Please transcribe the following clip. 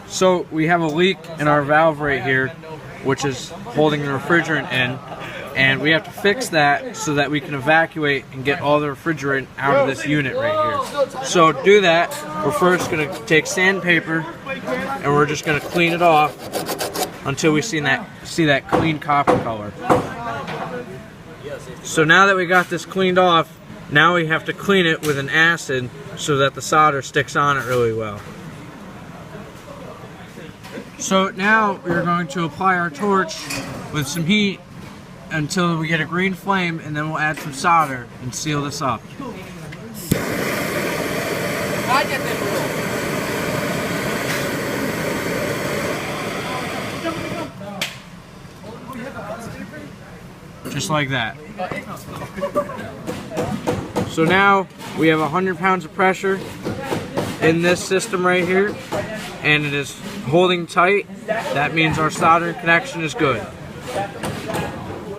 So we have a leak in our valve right here, which is holding the refrigerant in, and we have to fix that so that we can evacuate and get all the refrigerant out of this unit right here. So to do that, we're first going to take sandpaper and we're just going to clean it off until we see that clean copper color. So now that we got this cleaned off, now we have to clean it with an acid so that the solder sticks on it really well. So now we're going to apply our torch with some heat until we get a green flame, and then we'll add some solder and seal this up. Just like that. So now we have 100 pounds of pressure in this system right here, and it is holding tight. That means our soldering connection is good.